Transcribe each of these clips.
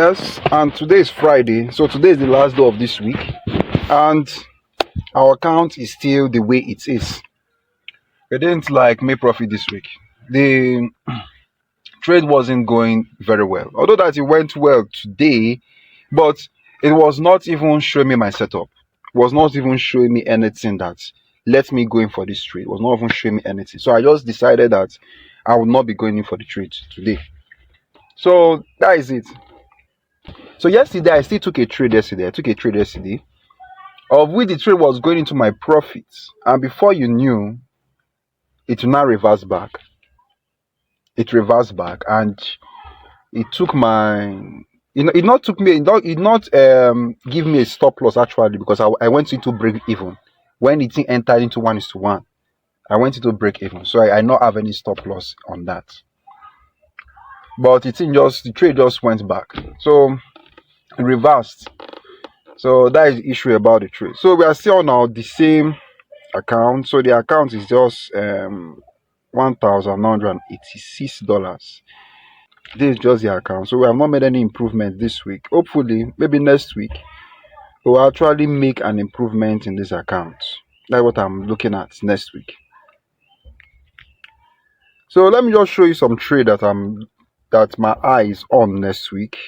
Yes, and today is Friday, so today is the last day of this week, and our account is still the way it is. We didn't make profit this week. The trade wasn't going very well, although that it went well today, but it was not even showing me my setup. It was not even showing me anything that let me go in for this trade. It was not even showing me anything. So I just decided that I would not be going in for the trade today. So that is it. So yesterday I still took a trade yesterday. I took a trade yesterday, of which the trade was going into my profits, and before you knew, it will now reverse back. It reversed back, and it took my, it not took me, it not give me a stop loss actually, because I went into break even when it entered into 1:1. I went into break even, so I not have any stop loss on that. But the trade just went back, so it reversed. So that is the issue about the trade. So we are still on the same account. So the account is just $1,986. This is just the account. So we have not made any improvement this week. Hopefully, maybe next week we will actually make an improvement in this account. That's what I'm looking at next week. So let me just show you some trade that my eye is on next week.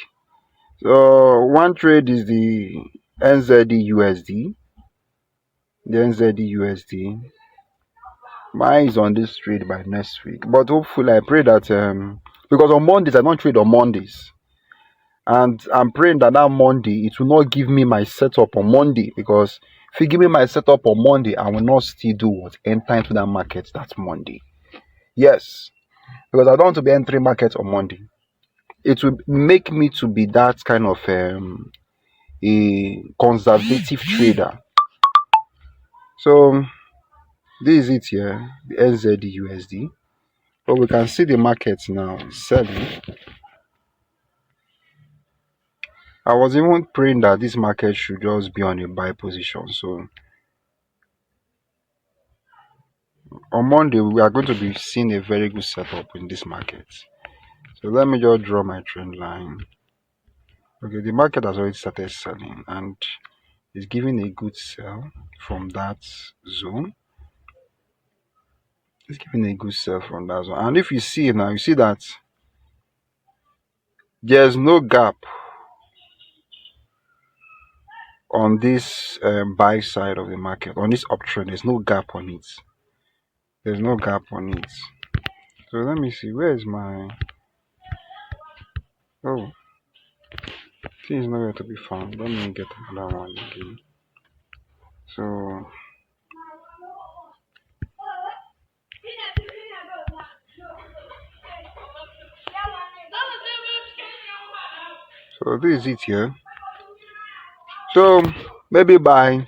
So one trade is the NZD-USD. The NZD-USD. My eye is on this trade by next week, but hopefully I pray that because on Mondays I don't trade on Mondays, and I'm praying that Monday it will not give me my setup on Monday, because if you give me my setup on Monday, I will not still do what enter into that market that Monday. Yes, because I don't want to be entering market on Monday. It will make me to be that kind of a conservative trader. So this is it here, the NZD-USD. But we can see the market now selling. I was even praying that this market should just be on a buy position. So on Monday we are going to be seeing a very good setup in this market. So let me just draw my trend line. Okay, the market has already started selling and is giving a good sell from that zone. It's giving a good sell from that zone. And if you see now, you see that there's no gap on this buy side of the market. On this uptrend, there's no gap on it. There's no gap on it. So let me see, where is my, oh, thing is nowhere to be found. Let me get another one again. So this is it here. So maybe by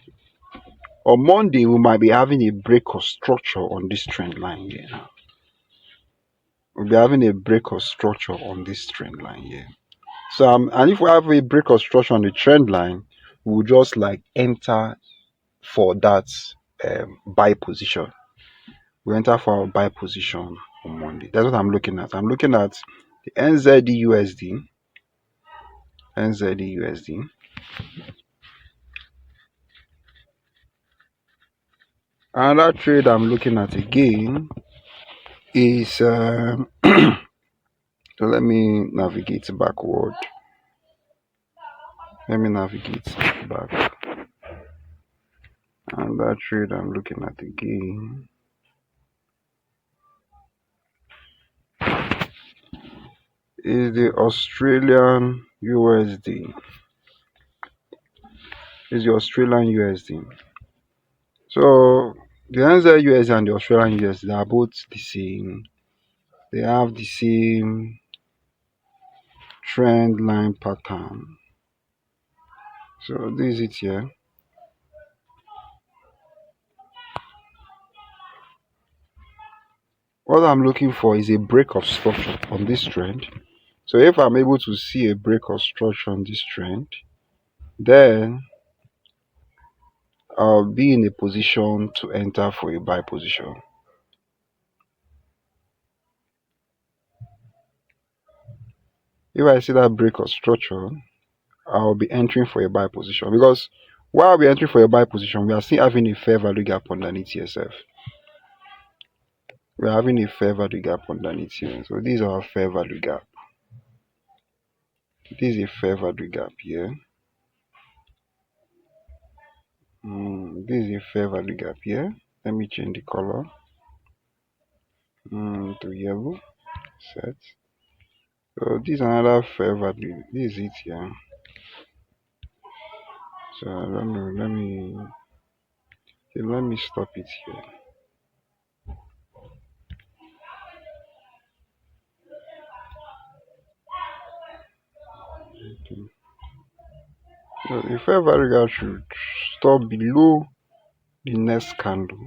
on Monday we might be having a break of structure on this trend line here now. We'll be having a break of structure on this trend line here. So and if we have a break of structure on the trend line, we'll just enter for that buy position. We enter for our buy position on Monday. That's what I'm looking at. I'm looking at the NZD-USD. NZD-USD. Another trade I'm looking at again is so let me navigate backward. Let me navigate back. And that trade I'm looking at again is the Australian USD. Is the Australian USD. So the NZD-USD and the Australian USD are both the same. They have the same trend line pattern. So this is it here. What I'm looking for is a break of structure on this trend. So if I'm able to see a break of structure on this trend, then I'll be in a position to enter for a buy position. If I see that break of structure, I'll be entering for a buy position, because while we're entering for a buy position, we are still having a fair value gap underneath TSF. We're having a fair value gap underneath here. So these are our fair value gap. This is a fair value gap here. This is a fair value gap here. Let me change the color to yellow. Set. So this is another fair value. This is it here. So I don't know. Let me stop it here. Okay. So the fair value gap should stop below the next candle.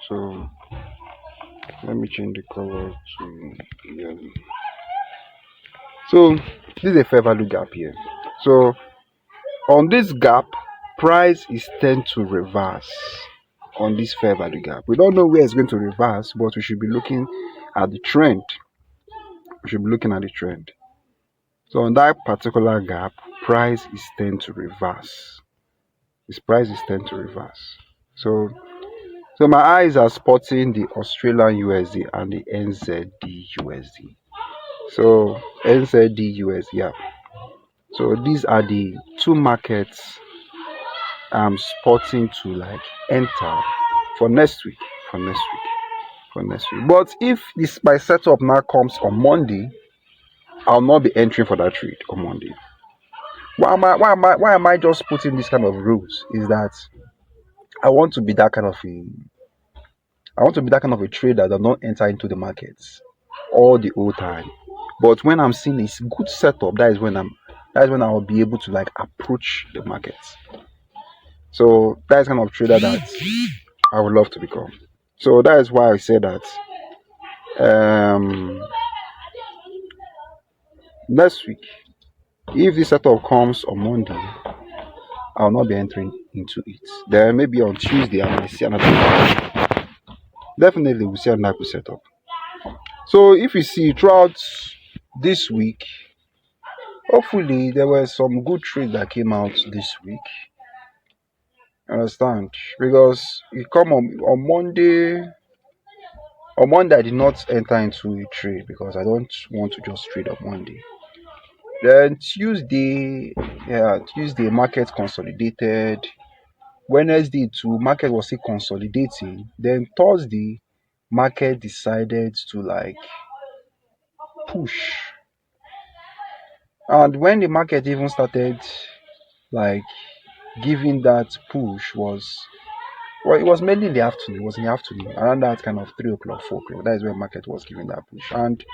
So let me change the color to yellow. So this is a fair value gap here. So on this gap, price is tend to reverse on this fair value gap. We don't know where it's going to reverse, but we should be looking at the trend. We should be looking at the trend. So on that particular gap, price is tend to reverse. This price is tend to reverse. So my eyes are spotting the Australian USD and the NZD USD. So NZD USD, yeah. So these are the two markets I'm spotting to like enter for next week. For next week. For next week. But if this my setup now comes on Monday, I'll not be entering for that trade on Monday. Why am I just putting this kind of rules? Is that I want to be that kind of a trader that not enter into the markets all the whole time. But when I'm seeing a good setup, that is when I will be able to like approach the markets. So that is kind of trader that I would love to become. So that is why I say that next week, if this setup comes on Monday, I'll not be entering into it. Then maybe on Tuesday I might see another. Definitely we'll see another setup. So if you see throughout this week, hopefully there were some good trades that came out this week. Understand? Because you come on Monday. On Monday I did not enter into a trade because I don't want to just trade on Monday. Then Tuesday market consolidated. Wednesday too, market was still consolidating. Then Thursday, market decided to like push. And when the market even started like giving that push it was mainly in the afternoon. It was in the afternoon, around that kind of 3 o'clock, 4 o'clock. That is when market was giving that push. And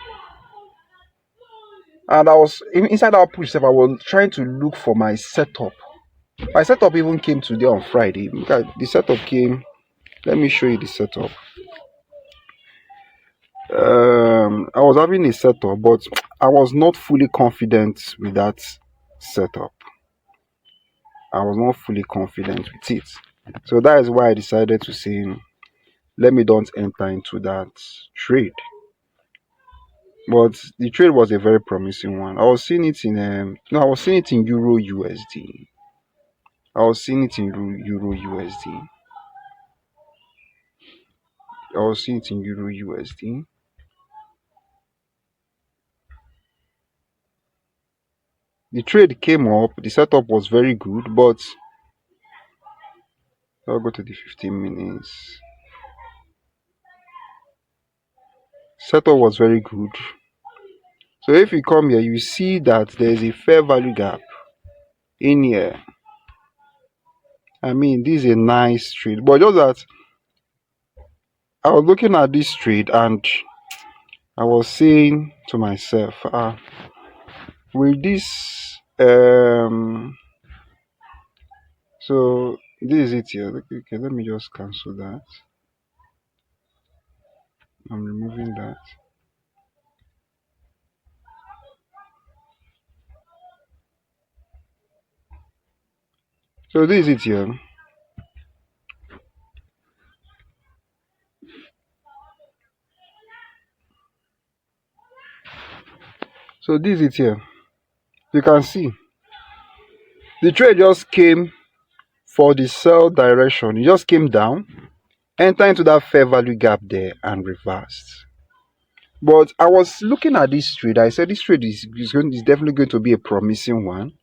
I was inside that push I was trying to look for my setup. My setup even came today on Friday. Because the setup came. Let me show you the setup. I was having a setup, but I was not fully confident with that setup. I was not fully confident with it. So that is why I decided to say, let me don't enter into that trade. But the trade was a very promising one. I was seeing it in I was seeing it in Euro USD. I was seeing it in Euro USD. I was seeing it in Euro USD. The trade came up. The setup was very good, but I'll go to the 15 minutes. Setup was very good. So if you come here, you see that there is a fair value gap in here. I mean, this is a nice trade, but just that I was looking at this trade and I was saying to myself, with this so this is it here. Okay, let me just cancel that. I'm removing that. So this is it here. So this is it here. You can see the trade just came for the sell direction. It just came down, enter into that fair value gap there and reversed. But I was looking at this trade. I said this trade is definitely going to be a promising one.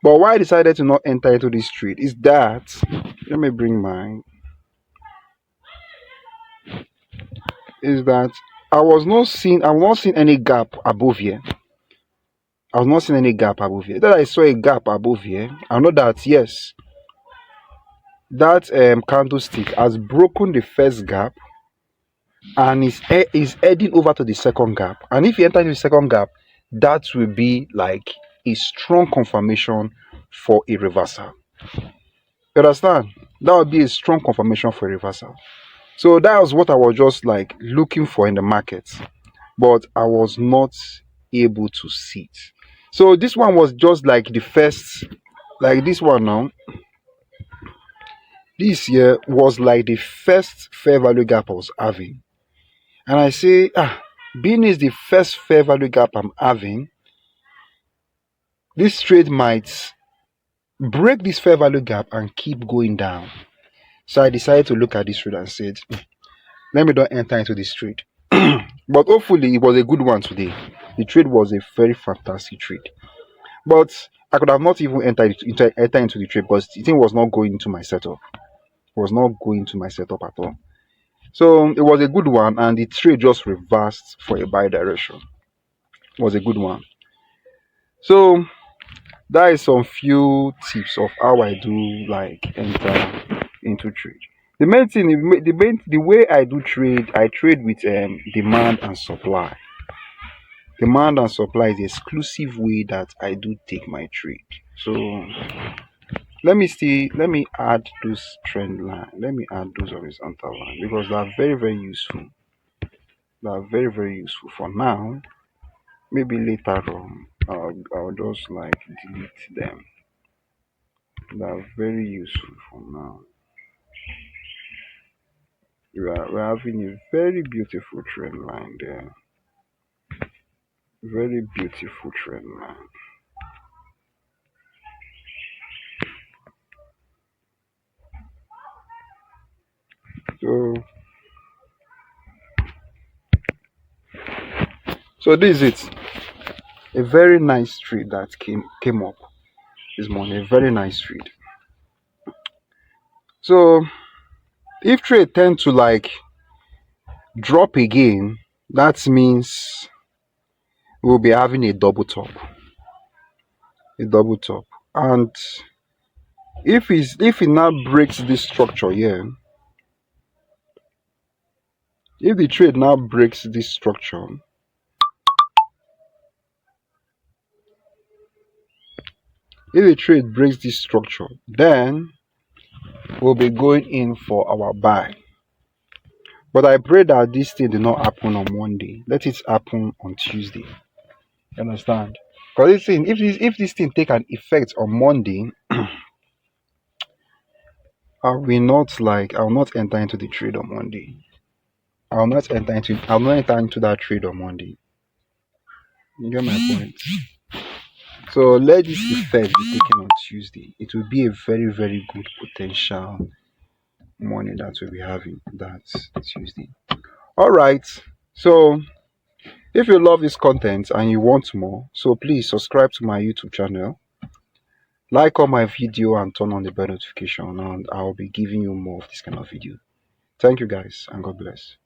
But why I decided to not enter into this trade is that, let me bring mine, is that I was not seeing any gap above here. I was not seeing any gap above here. Then I saw a gap above here. I know that yes, that candlestick has broken the first gap and is heading over to the second gap. And if you enter into the second gap, that will be like a strong confirmation for a reversal. You understand? That would be a strong confirmation for a reversal. So that was what I was just like looking for in the market, but I was not able to see it. So this one was just like the first, like this one now. This year was like the first fair value gap I was having. And I say, being is the first fair value gap I'm having, this trade might break this fair value gap and keep going down. So I decided to look at this trade and said, let me not enter into this trade. But hopefully it was a good one today. The trade was a very fantastic trade. But I could have not even entered into the trade because the thing was not going into my setup. It was not going to my setup at all. So it was a good one, and the trade just reversed for a buy direction. It was a good one. So that is some few tips of how I do like enter into trade. The main thing, the way I do trade, I trade with demand and supply. Demand and supply is the exclusive way that I do take my trade. So let me add those trend line. Let me add those horizontal line because they are very, very useful. They are very, very useful for now. Maybe later on, I'll just like delete them. They are very useful for now. We're having a very beautiful trend line there. Very beautiful trend line. So this is it. A very nice trade that came up this morning. A very nice trade. So if trade tend to like drop again, that means we'll be having a double top. A double top. And if it now breaks this structure here, if the trade now breaks this structure, if the trade breaks this structure, then we'll be going in for our buy. But I pray that this thing did not happen on Monday. Let it happen on Tuesday. You understand? Because if this thing take an effect on Monday, I will not enter into the trade on Monday. I will not enter into that trade on Monday. You get my point? So let this effect be taken on Tuesday. It will be a very, very good potential money that we'll be having that Tuesday. Alright. So if you love this content and you want more, so please subscribe to my YouTube channel, like on my video and turn on the bell notification, and I'll be giving you more of this kind of video. Thank you guys and God bless.